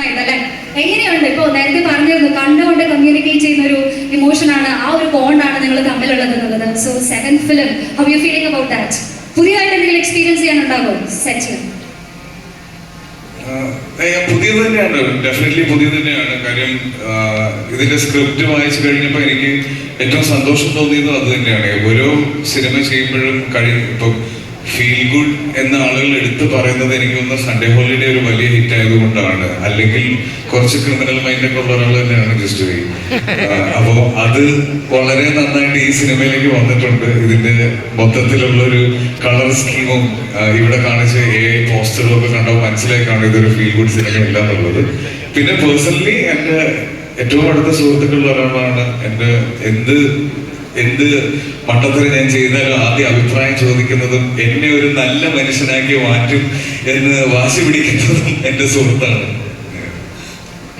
നന്നായിട്ടല്ലേ? എങ്ങനെയുണ്ട്? ഇപ്പൊ നേരത്തെ പറഞ്ഞിരുന്നു കണ്ണുകൊണ്ട് കമ്മ്യൂണിക്കേറ്റ് ചെയ്യുന്ന ഒരു ഇമോഷനാണ്, ആ ഒരു ബോണ്ടാണ് നിങ്ങൾ തമ്മിലുള്ളത് എന്നുള്ളത്. So seventh film, how you feeling about that? പുതിയതായിട്ട് എന്തെങ്കിലും എക്സ്പീരിയൻസ് ചെയ്യാനുണ്ടാവോ സെറ്റിൽ? പുതിയത് തന്നെയാണ്, ഡെഫിനറ്റ്ലി പുതിയത് തന്നെയാണ്. കാര്യം ഇതിന്റെ സ്ക്രിപ്റ്റ് വായിച്ചു കഴിഞ്ഞപ്പോൾ എനിക്ക് ഏറ്റവും സന്തോഷം തോന്നിയത് അത് തന്നെയാണ്. ഓരോ സിനിമ ചെയ്യുമ്പോഴും ഇപ്പം ഫീൽ ഗുഡ് എന്ന ആളുകൾ എടുത്തു പറയുന്നത് എനിക്ക് തോന്നുന്നു സൺഡേ ഹോളിഡേ ഒരു വലിയ ഹിറ്റ് ആയതുകൊണ്ടാണ്. അല്ലെങ്കിൽ കുറച്ച് ക്രിമിനൽ മൈൻഡൊക്കെ ഉള്ള ഒരാൾ തന്നെയാണ് ജസ്റ്റ്. അപ്പോൾ അത് വളരെ നന്നായിട്ട് ഈ സിനിമയിലേക്ക് വന്നിട്ടുണ്ട്. ഇതിന്റെ മൊത്തത്തിലുള്ള ഒരു കളർ സ്കീമും ഇവിടെ കാണിച്ച പോസ്റ്ററും ഒക്കെ കണ്ടപ്പോൾ മനസ്സിലാക്കാണ് ഇതൊരു ഫീൽ ഗുഡ് സിനിമ ഇല്ല എന്നുള്ളത്. പിന്നെ പേഴ്സണലി എൻ്റെ ഏറ്റവും അടുത്ത സുഹൃത്തുക്കളുള്ള ഒരാളാണ്. എൻ്റെ എന്ത് പണ്ടത്തിൽ ഞാൻ ചെയ്താലും ആദ്യം അഭിപ്രായം ചോദിക്കുന്നതും എന്നെ ഒരു നല്ല മനുഷ്യനാക്കി മാറ്റും എന്ന് വാശി പിടിക്കുന്നതും എൻ്റെ സുഹൃത്താണ്.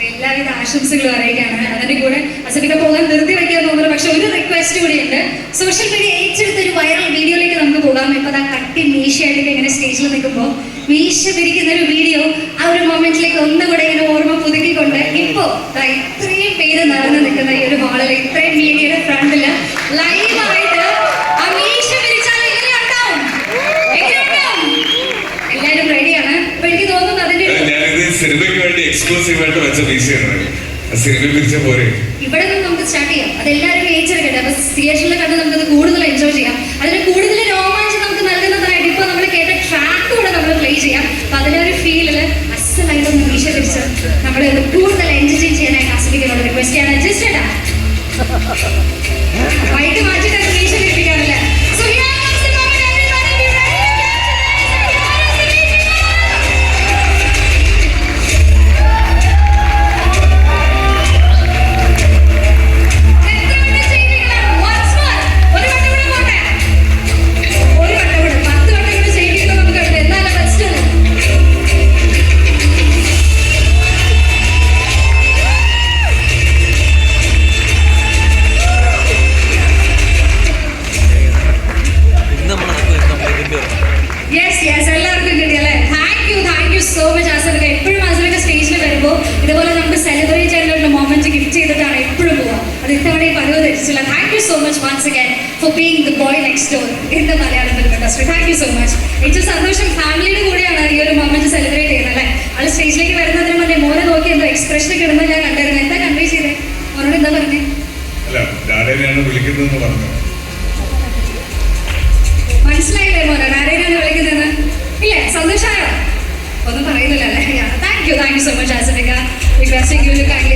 എല്ലാവിധ ആശംസകളും അറിയിക്കാണ്. അതിന്റെ കൂടെ അസഫിക പോകാൻ ധൃതി വയ്ക്കാൻ തോന്നുന്നു. പക്ഷെ ഒരു റിക്വസ്റ്റ് കൂടിയുണ്ട്. സോഷ്യൽ മീഡിയ ഏറ്റെടുത്ത ഒരു വൈറൽ വീഡിയോയിലേക്ക് നമുക്ക് പോകാം. ഇപ്പൊ ആ കട്ടി മീശയായിട്ടൊക്കെ ഇങ്ങനെ സ്റ്റേജിൽ നിൽക്കുമ്പോൾ മീശ പിരിക്കുന്ന ഒരു വീഡിയോ, ആ ഒരു മൊമെന്റിലേക്ക് ഒന്നുകൂടെ ഇങ്ങനെ ഓർമ്മ പുതുക്കിക്കൊണ്ട് ഇപ്പോ ഇത്രയും പേര് നിറഞ്ഞു നിൽക്കുന്ന ഈ ഒരു ഹാളിൽ, ഇത്രയും മീഡിയയുടെ ഫ്രണ്ടില് ലൈവായിട്ട് ആ മീശ പിരിച്ചാൽ എങ്ങനെയുണ്ടാവും? എല്ലാരും റെഡിയാണ്. അപ്പൊ എനിക്ക് തോന്നുന്നു അതിന്റെ സിനിമയ്ക്ക് വേണ്ടി എക്സ്ക്ലൂസീവ് ആയിട്ട് വെച്ച മീശയാണ്. സിനിമ പിരിച്ച പോലെ ഇവിടെ നിന്ന് നമുക്ക് സ്റ്റാർട്ട് ചെയ്യാം. അതെല്ലാവരും ഏറ്റെടുക്കട്ടെ. അപ്പൊ തിയേറ്ററിൽ കണ്ട് നമുക്കത് കൂടുതൽ എൻജോയ് ചെയ്യാം. അതിന് കൂടുതൽ രോമാഞ്ചം നമുക്ക് നൽകുന്നതായിട്ട് ഇപ്പൊ നമ്മൾ കേട്ട ട്രാക്ക് കൂടെ നമ്മൾ പ്ലേ ചെയ്യാം. അപ്പൊ അതിലൊരു ഫീലില് അസലായിട്ടൊന്ന് മീശ പിരിച്ച് നമ്മൾ കൂടുതൽ എൻജോയ് ചെയ്യാനായിട്ട് ആസ്വദിക്കുന്നോട് റിക്വസ്റ്റ് ചെയ്യാണ്. ജസ്റ്റ് ഏട്ടാ വൈകിട്ട് മാറ്റിട്ട് മീശ പിരിപ്പിക്കാറില്ല. എല്ലാവർക്കും കിട്ടിയല്ലേ? താങ്ക് യു സോ മച്ച് ആസഫിക. എപ്പോഴും ആസഫിക സ്റ്റേജിൽ വരുമ്പോൾ ഇതുപോലെ നമുക്ക് സെലിബ്രേറ്റ് ചെയ്യാനുള്ള മൊമെന്റ് ഗിഫ്റ്റ് ചെയ്തിട്ടാണ് എപ്പോഴും പോവുക. അത് ഇത്തവണയും പതിവ് തെറ്റിച്ചില്ല. Thank you so much once again for being the boy next door in the Malayalam film industry. Thank you so much. ഏറ്റവും സന്തോഷം ഫാമിലിയുടെ കൂടെയാണ് ഈ ഒരു മൊമെന്റ് സെലിബ്രേറ്റ് ചെയ്യുന്നത് അല്ലേ? അത് സ്റ്റേജിലേക്ക് വരുന്നതിന് മുന്നേ മോനെ നോക്കി എന്തോ എക്സ്പ്രഷൻ കിടുന്നത് ഞാൻ കണ്ടായിരുന്നു. എന്താ കൺവേ ചെയ്തേ? മോനോട് എന്താ പറഞ്ഞേ? മനസ്സിലായില്ലേ മോനെ ആരെയാണ് വിളിക്കുന്നതെന്ന്? ഇല്ലേ? സന്തോഷമായോ? ഒന്നും പറയുന്നില്ല അല്ലേ? താങ്ക് യു സോ മച്ച് ആസഫിക. Requesting you to kindly